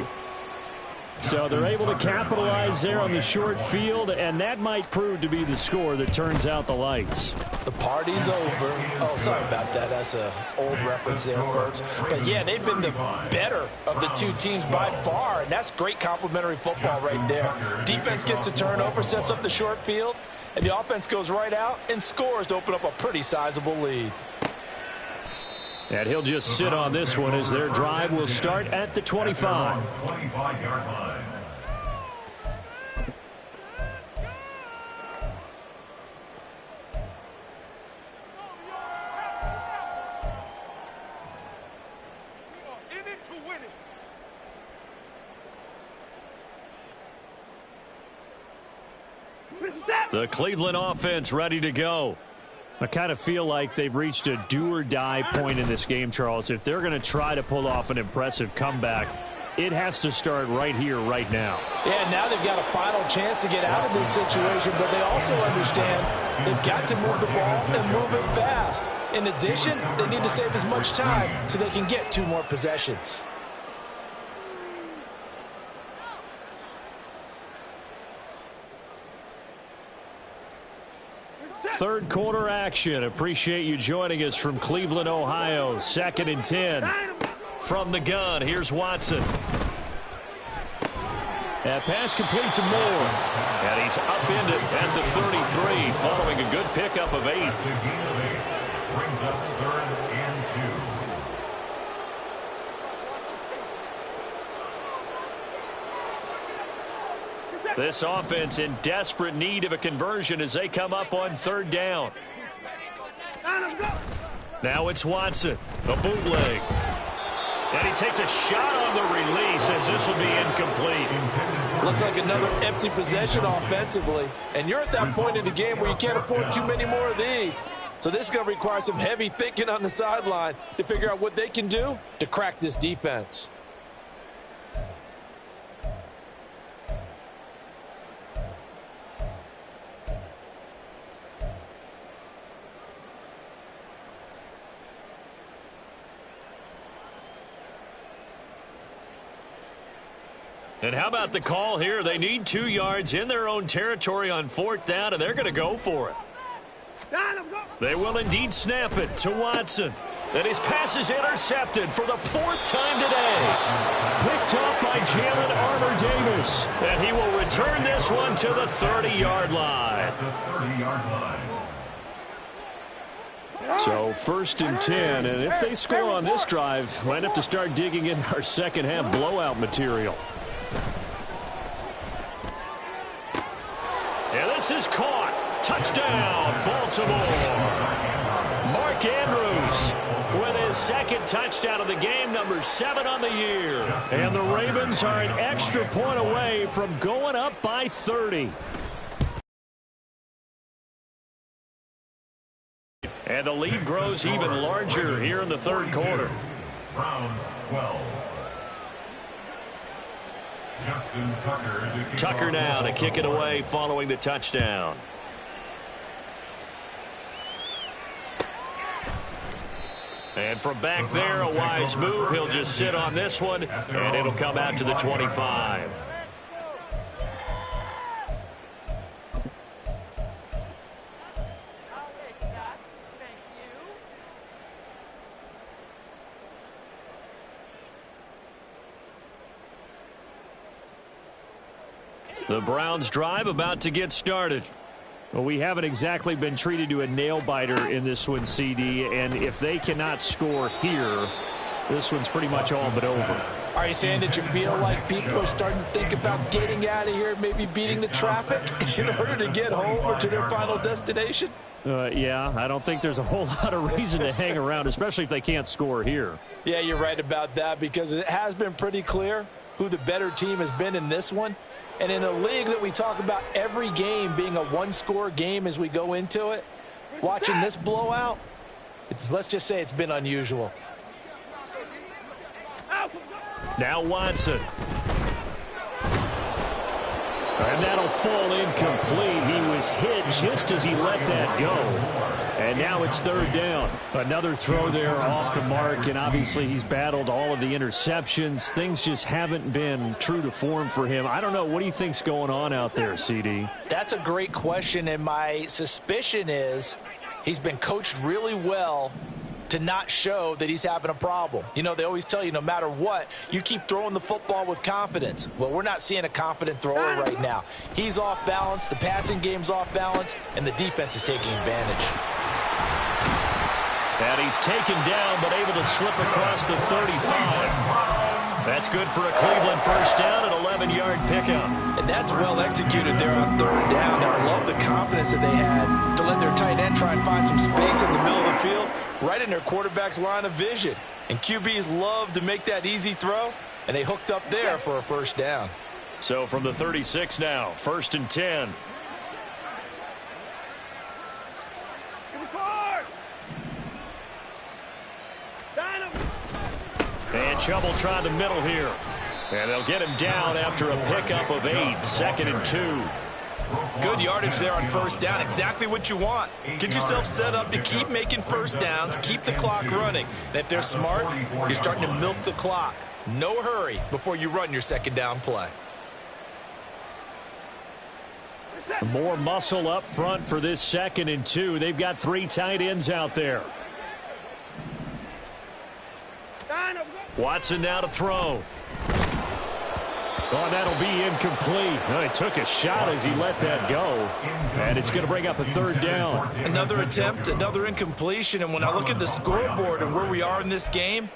So they're able to capitalize there on the short field, and that might prove to be the score that turns out the lights. The party's over. Oh, sorry about that. That's an old reference there, folks. But, yeah, they've been the better of the two teams by far, and that's great complimentary football right there. Defense gets the turnover, sets up the short field, and the offense goes right out and scores to open up a pretty sizable lead. And he'll just sit on this one as their drive will start at the 25. 25-yard line. The Cleveland offense ready to go. I kind of feel like they've reached a do-or-die point in this game, Charles. If they're going to try to pull off an impressive comeback, it has to start right here, right now. Yeah, now they've got a final chance to get out of this situation, but they also understand they've got to move the ball and move it fast. In addition, they need to save as much time so they can get 2 more possessions. Third quarter action. Appreciate you joining us from Cleveland, Ohio. 2nd and 10. From the gun, here's Watson. That pass complete to Moore. And he's upended at the 33 following a good pickup of 8. Brings up 3rd and 2. This offense in desperate need of a conversion as they come up on 3rd down. Now it's Watson, a bootleg. And he takes a shot on the release as this will be incomplete. Looks like another empty possession offensively. And you're at that point in the game where you can't afford too many more of these. So this is going to require some heavy thinking on the sideline to figure out what they can do to crack this defense. And how about the call here? They need 2 yards in their own territory on 4th down, and they're going to go for it. They will indeed snap it to Watson. And his pass is intercepted for the 4th time today. Picked up by Jalen Armour-Davis. And he will return this one to the 30-yard line. So 1st and 10, and if they score on this drive, might have to start digging in our second half blowout material. And this is caught. Touchdown, Baltimore. Mark Andrews with his 2nd touchdown of the game, number 7 on the year. And the Ravens are an extra point away from going up by 30. And the lead grows even larger here in the 3rd quarter. Browns 12. Tucker now to kick it away following the touchdown. And from back there, a wise move. He'll just sit on this one, and it'll come out to the 25. The Browns drive about to get started. Well, we haven't exactly been treated to a nail-biter in this one, CD, and if they cannot score here, this one's pretty much all but over. Are you saying that you feel like people are starting to think about getting out of here, maybe beating the traffic in order to get home or to their final destination? Yeah, I don't think there's a whole lot of reason to hang around, especially if they can't score here. Yeah, you're right about that, because it has been pretty clear who the better team has been in this one. And in a league that we talk about every game being a one-score game as we go into it, watching this blowout, let's just say it's been unusual. Now Watson. And that'll fall incomplete. He was hit just as he let that go. And now it's third down. Another throw there off the mark, and obviously he's battled all of the interceptions. Things just haven't been true to form for him. I don't know. What do you think's going on out there, CD? That's a great question, and my suspicion is he's been coached really well to not show that he's having a problem. You know, they always tell you no matter what, you keep throwing the football with confidence. Well, we're not seeing a confident thrower right now. He's off balance, the passing game's off balance, and the defense is taking advantage. And he's taken down, but able to slip across the 35. That's good for a Cleveland first down, an 11-yard pickup. And that's well executed there on third down. Now, I love the confidence that they had to let their tight end try and find some space in the middle of the field, right in their quarterback's line of vision. And QBs love to make that easy throw, and they hooked up there for a first down. So from the 36 now, 1st and 10. And Chubb will try the middle here. And they'll get him down after a pickup of 8, 2nd and 2. Good yardage there on first down. Exactly what you want. Get yourself set up to keep making first downs, keep the clock running. And if they're smart, you're starting to milk the clock. No hurry before you run your second down play. More muscle up front for this 2nd and 2. They've got 3 tight ends out there. Watson now to throw. Oh, that'll be incomplete. Oh, he took a shot as he let that go. And it's going to bring up a 3rd down. Another attempt, another incompletion. And when I look at the scoreboard and where we are in this game,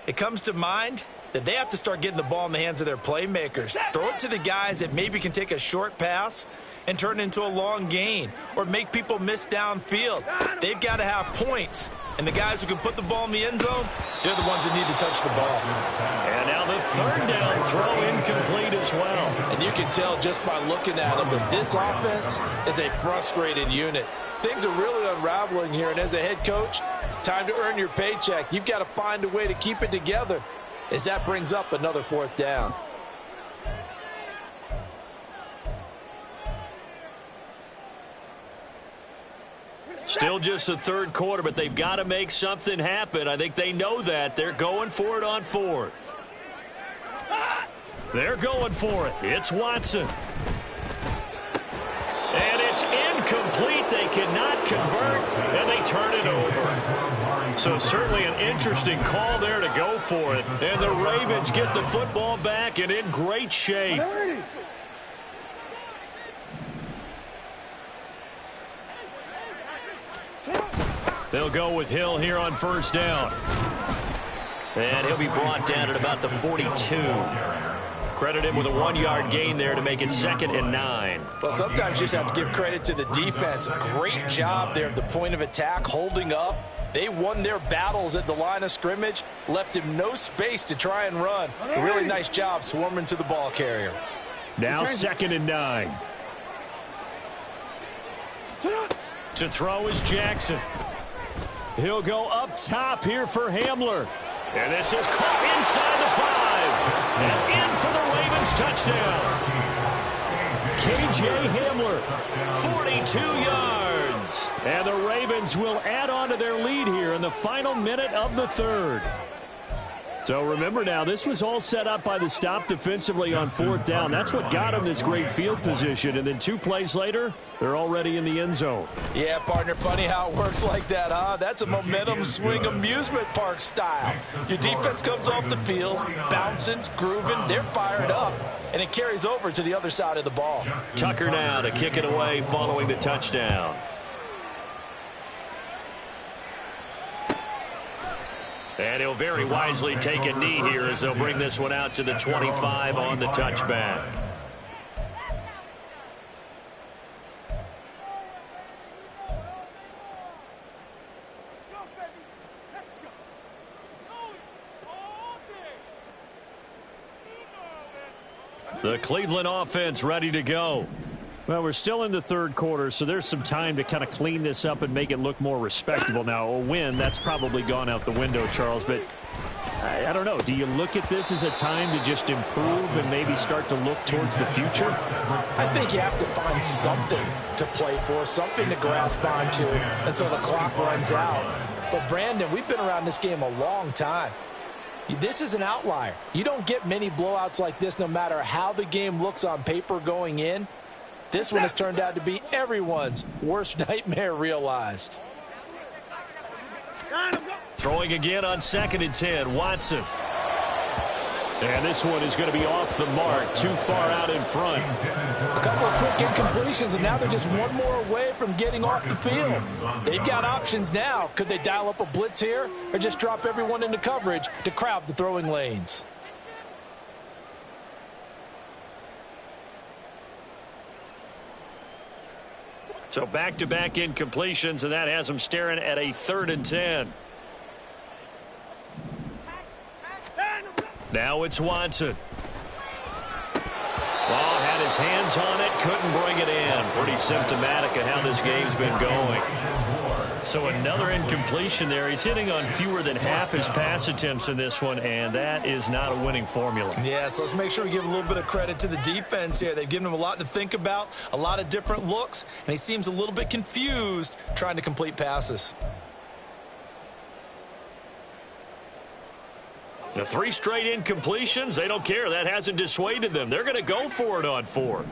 it comes to mind that they have to start getting the ball in the hands of their playmakers. Throw it to the guys that maybe can take a short pass and turn it into a long gain or make people miss downfield. They've got to have points. And the guys who can put the ball in the end zone, they're the ones that need to touch the ball. And now the 3rd down throw incomplete as well. And you can tell just by looking at them that this offense is a frustrated unit. Things are really unraveling here. And as a head coach, time to earn your paycheck. You've got to find a way to keep it together as that brings up another 4th down. Still just the 3rd quarter, but they've got to make something happen. I think they know that. They're going for it on 4th. They're going for it. It's Watson. And it's incomplete. They cannot convert, and they turn it over. So certainly an interesting call there to go for it. And the Ravens get the football back and in great shape. They'll go with Hill here on first down. And he'll be brought down at about the 42. Credit him with a 1-yard gain there to make it 2nd and 9. Well, sometimes you just have to give credit to the defense. Great job there at the point of attack, holding up. They won their battles at the line of scrimmage, left him no space to try and run. A really nice job swarming to the ball carrier. Now 2nd and 9. To throw is Jackson. He'll go up top here for Hamler. And this is caught inside the 5. And in for the Ravens touchdown. K.J. Hamler, 42 yards. And the Ravens will add on to their lead here in the final minute of the 3rd. So remember now, this was all set up by the stop defensively on 4th down. That's what got them this great field position. And then 2 plays later, they're already in the end zone. Yeah, partner, funny how it works like that, huh? That's a momentum swing amusement park style. Your defense comes off the field, bouncing, grooving, they're fired up. and it carries over to the other side of the ball. Tucker now to kick it away following the touchdown. And he'll very wisely take a knee here as they'll bring this one out to the 25 on the touchback. The Cleveland offense ready to go. Well, we're still in the third quarter, so there's some time to kind of clean this up and make it look more respectable. Now, a win, that's probably gone out the window, Charles, but I don't know. Do you look at this as a time to just improve and maybe start to look towards the future? I think you have to find something to play for, something to grasp onto until the clock runs out. But, Brandon, we've been around this game a long time. This is an outlier. You don't get many blowouts like this no matter how the game looks on paper going in. This one has turned out to be everyone's worst nightmare realized. Throwing again on 2nd and 10, Watson. And this one is going to be off the mark, too far out in front. A couple of quick incompletions, and now they're just one more away from getting off the field. They've got options now. Could they dial up a blitz here or just drop everyone into coverage to crowd the throwing lanes? So back-to-back incompletions, and that has them staring at a 3rd and 10. Now it's Watson. Well, had his hands on it, couldn't bring it in. Pretty symptomatic of how this game's been going. So another incompletion there. He's hitting on fewer than half his pass attempts in this one, and that is not a winning formula. Yeah, so let's make sure we give a little bit of credit to the defense here. They've given him a lot to think about, a lot of different looks, and he seems a little bit confused trying to complete passes. The 3 straight incompletions, they don't care. That hasn't dissuaded them. They're going to go for it on 4th.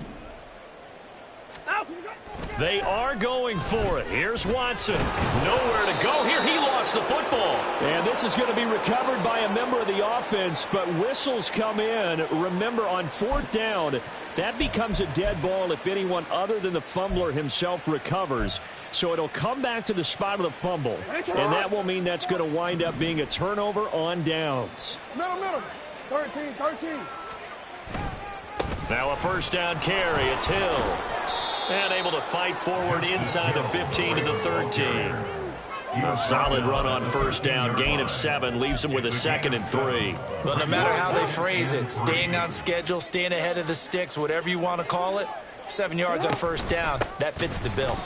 They are going for it. Here's Watson. Nowhere to go here. He lost the football. And this is going to be recovered by a member of the offense, but whistles come in. Remember, on 4th down, that becomes a dead ball if anyone other than the fumbler himself recovers. So it'll come back to the spot of the fumble, and that will mean that's going to wind up being a turnover on downs. Middle. 13. Now a 1st down carry. It's Hill. And able to fight forward inside the 15 to the 13. A solid run on 1st down. Gain of 7 leaves him with a 2nd and 3. Well, no matter how they phrase it, staying on schedule, staying ahead of the sticks, whatever you want to call it, 7 yards on 1st down, that fits the bill.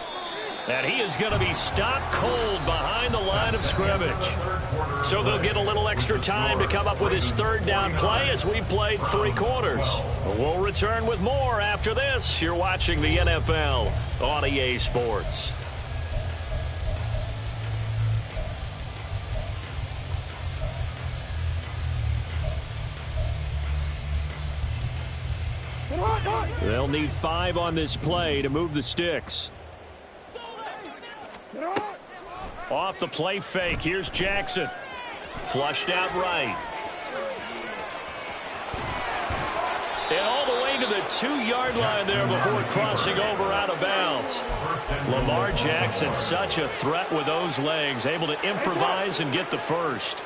And he is going to be stopped cold behind the line of scrimmage. So they'll get a little extra time to come up with his 3rd down play as we played 3 quarters. We'll return with more after this. You're watching the NFL on EA Sports. They'll need 5 on this play to move the sticks. Off the play fake, here's Jackson. Flushed out right. And all the way to the 2-yard line there before crossing over out of bounds. Lamar Jackson, such a threat with those legs, able to improvise and get the first.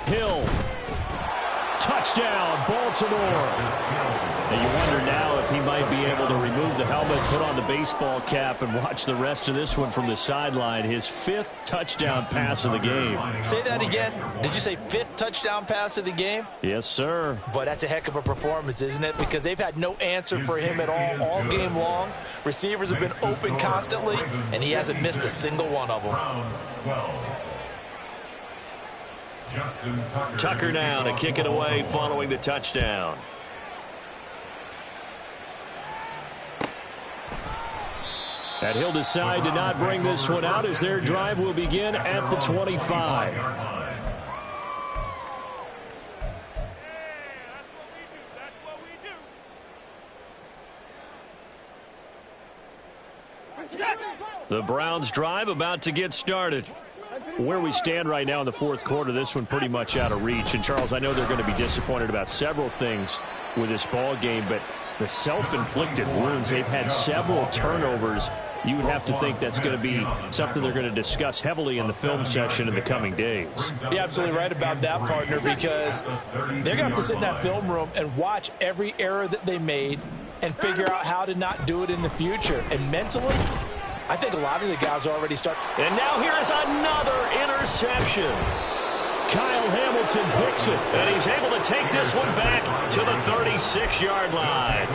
Hill. Touchdown, Baltimore. And you wonder now if he might be able to remove the helmet, put on the baseball cap, and watch the rest of this one from the sideline. His 5th touchdown pass of the game. Say that again. Did you say 5th touchdown pass of the game? Yes, sir. But that's a heck of a performance, isn't it? Because they've had no answer for him at all game long. Receivers have been open constantly, and he hasn't missed a single one of them. Tucker now to kick it away following the touchdown. And he'll decide to not bring this one out as their drive will begin at the 25. The Browns drive about to get started. where we stand right now in the fourth quarter, this one pretty much out of reach. And, Charles, I know they're going to be disappointed about several things with this ball game, but the self-inflicted wounds, they've had several turnovers. You would have to think that's going to be something they're going to discuss heavily in the film session in the coming days. You're absolutely right about that, partner, because they're going to have to sit in that film room and watch every error that they made and figure out how to not do it in the future. And mentally, I think a lot of the guys already start. And now here is another interception. Kyle Hamilton picks it, and he's able to take this one back to the 36-yard line.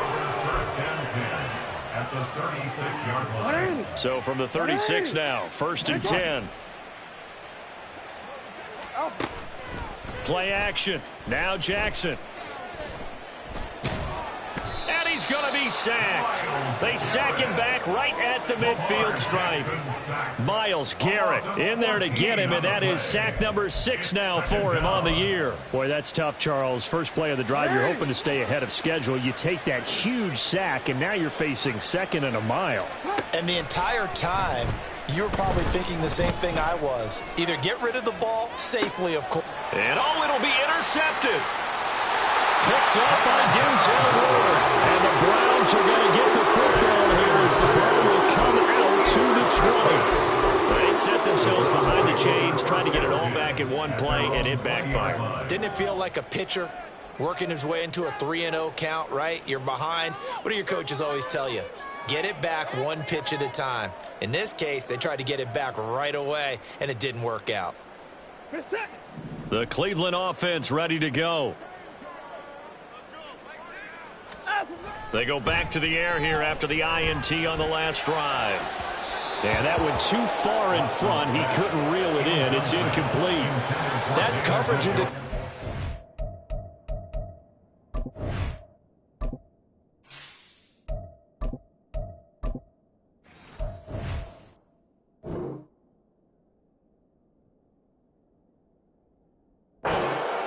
At the 36-yard line. So from the 36 now, 1st and 10. Play action. Now Jackson. And he's going to be sacked. They sack him back right at the midfield stripe. Myles Garrett in there to get him, and that is sack number 6 now for him on the year. Boy, that's tough, Charles. First play of the drive, you're hoping to stay ahead of schedule. You take that huge sack, and now you're facing 2nd and a mile. And the entire time, you were probably thinking the same thing I was. Either get rid of the ball safely, of course. And it'll be intercepted. Picked up by Denzel Ward. And the Browns are going to get the football here as the ball will come out to the 20. They set themselves behind the chains, trying to get it all back in one play, and it backfired. Didn't it feel like a pitcher working his way into a 3-0 count, right? You're behind. What do your coaches always tell you? Get it back one pitch at a time. In this case, they tried to get it back right away, and it didn't work out. The Cleveland offense ready to go. They go back to the air here after the INT on the last drive. And that went too far in front. He couldn't reel it in. It's incomplete. That's coverage into.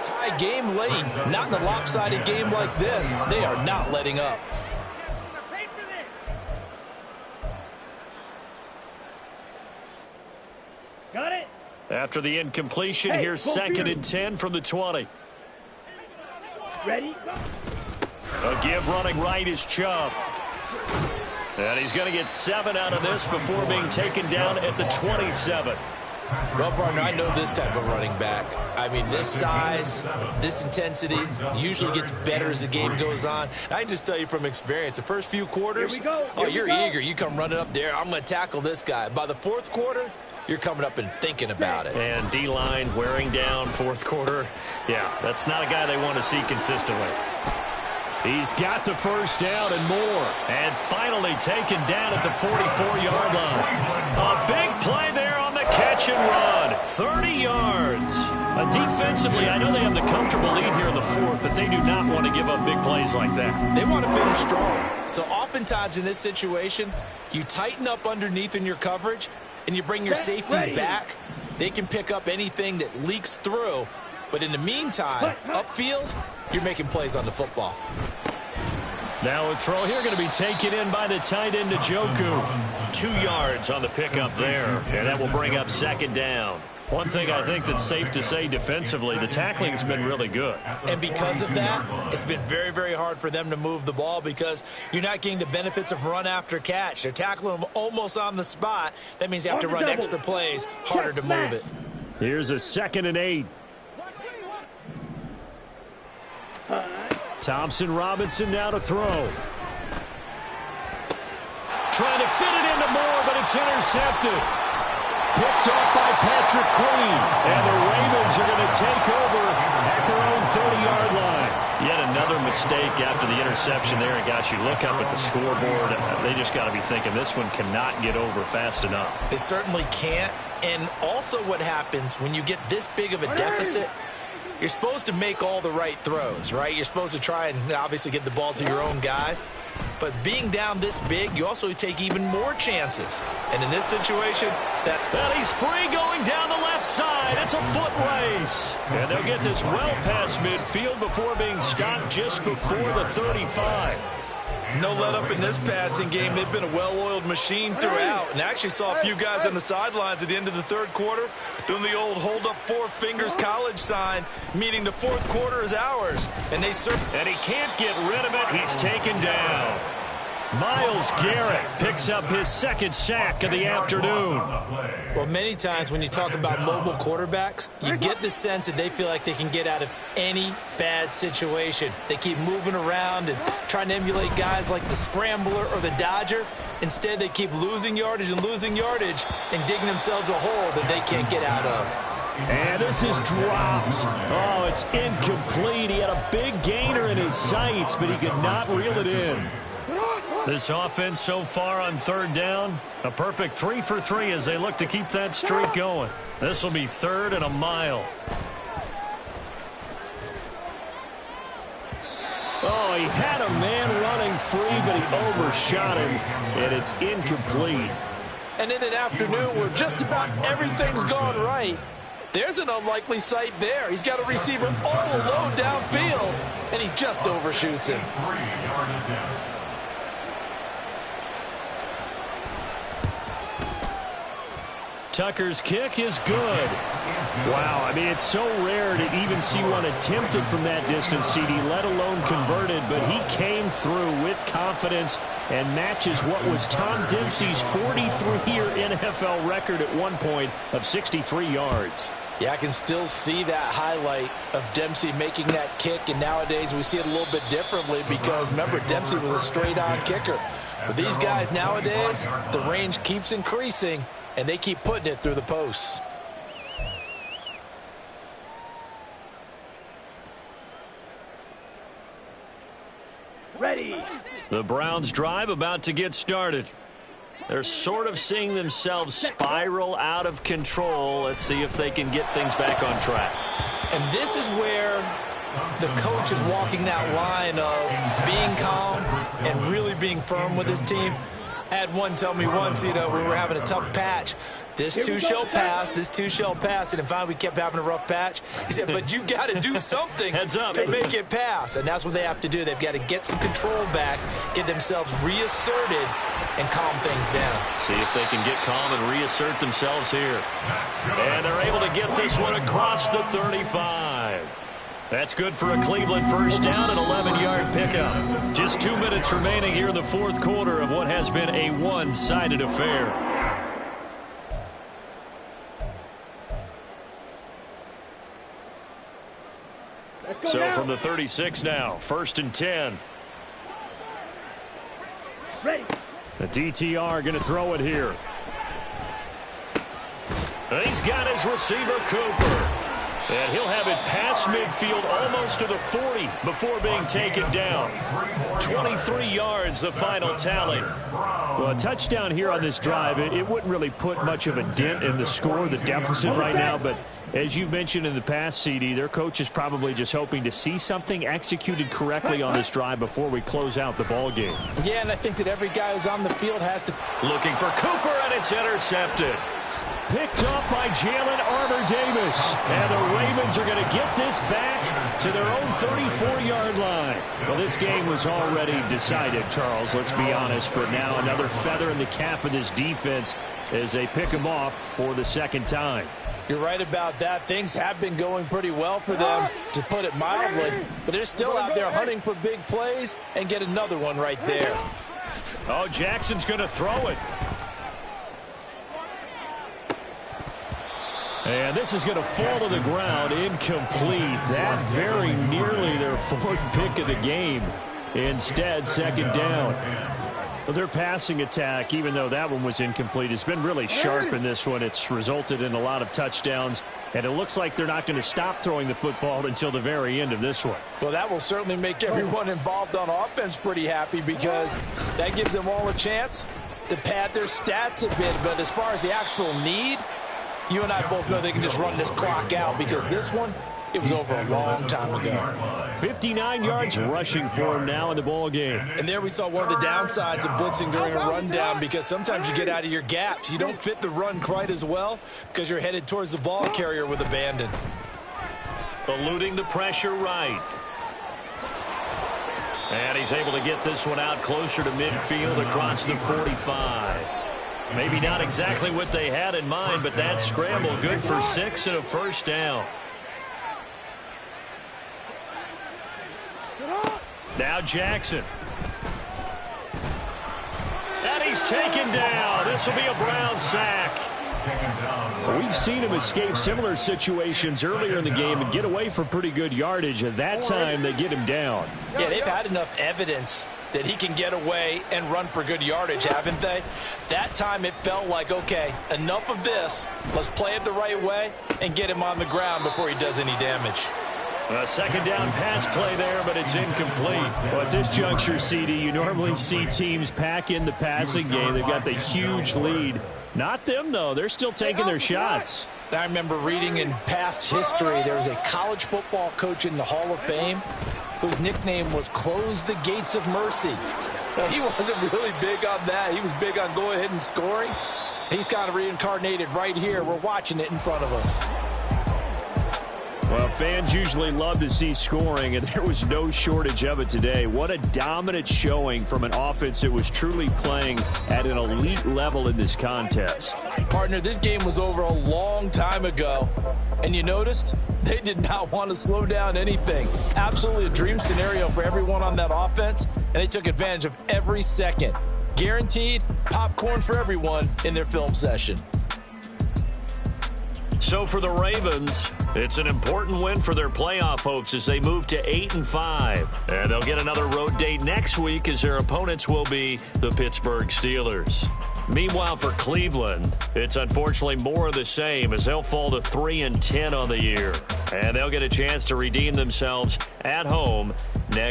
Tie game late. Not in a lopsided game like this. They are not letting up. Got it. After the incompletion, here's 2nd and 10 from the 20. Ready? A give running right is Chubb. And he's going to get 7 out of this before being taken down at the 27. Well, partner, I know this type of running back. I mean, this size, this intensity usually gets better as the game goes on. I can just tell you from experience, the first few quarters, you're eager. You come running up there, I'm going to tackle this guy. By the fourth quarter, you're coming up and thinking about it. And D-line wearing down fourth quarter. Yeah, that's not a guy they want to see consistently. He's got the first down and more. And finally taken down at the 44-yard line. A big play there on the catch and run. 30 yards. Defensively, I know they have the comfortable lead here in the fourth, but they do not want to give up big plays like that. They want to finish strong. So oftentimes in this situation, you tighten up underneath in your coverage, and you bring your safeties back. They can pick up anything that leaks through. But in the meantime, upfield, you're making plays on the football. Now a throw here going to be taken in by the tight end Njoku. 2 yards on the pickup there, and that will bring up 2nd down. One thing I think that's safe to say defensively, the tackling has been really good. And because of that, it's been very, very hard for them to move the ball because you're not getting the benefits of run after catch. They're tackling them almost on the spot. That means you have to run extra plays, harder to move it. Here's a 2nd and 8. Thompson Robinson now to throw. Trying to fit it into Moore, but it's intercepted. Picked up by Patrick Queen. And the Ravens are going to take over at their own 30-yard line. Yet another mistake after the interception there. And, gosh, you look up at the scoreboard, they just got to be thinking this one cannot get over fast enough. It certainly can't. And also what happens when you get this big of a deficit, you're supposed to make all the right throws, right? You're supposed to try and obviously get the ball to your own guys. But being down this big, you also take even more chances. And in this situation, and he's free going down the left side. It's a foot race. And they'll get this well past midfield before being stopped just before the 35. No let up in this passing game. They've been a well-oiled machine throughout. And actually saw a few guys on the sidelines at the end of the third quarter doing the old hold up four fingers college sign, meaning the fourth quarter is ours. And he can't get rid of it. He's taken down. Myles Garrett picks up his second sack of the afternoon. Well, many times when you talk about mobile quarterbacks, you get the sense that they feel like they can get out of any bad situation. They keep moving around and trying to emulate guys like the Scrambler or the Dodger. Instead, they keep losing yardage and digging themselves a hole that they can't get out of. And this is dropped. Oh, it's incomplete. He had a big gainer in his sights, but he could not reel it in. This offense so far on third down, a perfect 3 for 3 as they look to keep that streak going. This will be 3rd and a mile. Oh, he had a man running free, but he overshot him, and it's incomplete. And in an afternoon where just about everything's gone right, there's an unlikely sight there. He's got a receiver all alone downfield, and he just overshoots him. Tucker's kick is good. Wow, I mean, it's so rare to even see one attempted from that distance, CD, let alone converted, but he came through with confidence and matches what was Tom Dempsey's 43-year NFL record at one point of 63 yards. Yeah, I can still see that highlight of Dempsey making that kick, and nowadays we see it a little bit differently because, remember, Dempsey was a straight-on kicker. But these guys nowadays, the range keeps increasing, and they keep putting it through the posts. Ready. The Browns drive about to get started. They're sort of seeing themselves spiral out of control. Let's see if they can get things back on track. And this is where the coach is walking that line of being calm and really being firm with his team. I had one tell me once, we were having a tough patch. This too shall pass, this too shall pass. And finally we kept having a rough patch. He said, but you got to do something to make it pass. And that's what they have to do. They've got to get some control back, get themselves reasserted, and calm things down. See if they can get calm and reassert themselves here. And they're able to get this one across the 35. That's good for a Cleveland first down, an 11-yard pickup. Just 2 minutes remaining here in the fourth quarter of what has been a one-sided affair. So from the 36 now, 1st and 10. Ready. The DTR going to throw it here. And he's got his receiver, Cooper. And he'll have it past midfield almost to the 40 before being taken down. 23 yards, the final tally. Well, a touchdown here on this drive, it wouldn't really put much of a dent in the score, the deficit right now, but as you've mentioned in the past, CD, their coach is probably just hoping to see something executed correctly on this drive before we close out the ball game. Yeah, and I think that every guy who's on the field has to... Looking for Cooper, and it's intercepted. Picked up by Jalen Armour-Davis. And the Ravens are going to get this back to their own 34-yard line. Well, this game was already decided, Charles, let's be honest. But now another feather in the cap of this defense as they pick them off for the second time. You're right about that. Things have been going pretty well for them, to put it mildly. But they're still out there hunting for big plays and get another one right there. Oh, Jackson's going to throw it. And this is going to fall to the ground, incomplete. That very nearly their 4th pick of the game. Instead, second down. Well, their passing attack, even though that one was incomplete, has been really sharp in this one. It's resulted in a lot of touchdowns, and it looks like they're not going to stop throwing the football until the very end of this one. Well, that will certainly make everyone involved on offense pretty happy because that gives them all a chance to pad their stats a bit. But as far as the actual need, you and I both know they can just run this clock out because this one, it was over a long time ago. 59 yards rushing for him now in the ball game. And there we saw one of the downsides of blitzing during a rundown because sometimes you get out of your gaps. You don't fit the run quite as well because you're headed towards the ball carrier with abandon. Eluding the pressure right. And he's able to get this one out closer to midfield across the 45. Maybe not exactly what they had in mind, but that scramble good for 6 and a first down. Now Jackson. And he's taken down. This will be a Brown sack. We've seen him escape similar situations earlier in the game and get away for pretty good yardage. At that time, they get him down. Yeah, they've had enough evidence that he can get away and run for good yardage, haven't they? That time it felt like, okay, enough of this. Let's play it the right way and get him on the ground before he does any damage. A second down pass play there, but it's incomplete. Well, at this juncture, CD, you normally see teams pack in the passing game. They've got the huge lead. Not them, though. They're still taking their shots. I remember reading in past history, there was a college football coach in the Hall of Fame whose nickname was Close the Gates of Mercy. Well, he wasn't really big on that. He was big on go ahead and scoring. He's kind of reincarnated right here. We're watching it in front of us. Well, fans usually love to see scoring, and there was no shortage of it today. What a dominant showing from an offense that was truly playing at an elite level in this contest. Partner, this game was over a long time ago, and you noticed they did not want to slow down anything. Absolutely a dream scenario for everyone on that offense, and they took advantage of every second. Guaranteed popcorn for everyone in their film session. So for the Ravens, it's an important win for their playoff hopes as they move to 8-5. And they'll get another road date next week as their opponents will be the Pittsburgh Steelers. Meanwhile, for Cleveland, it's unfortunately more of the same as they'll fall to 3-10 on the year. And they'll get a chance to redeem themselves at home next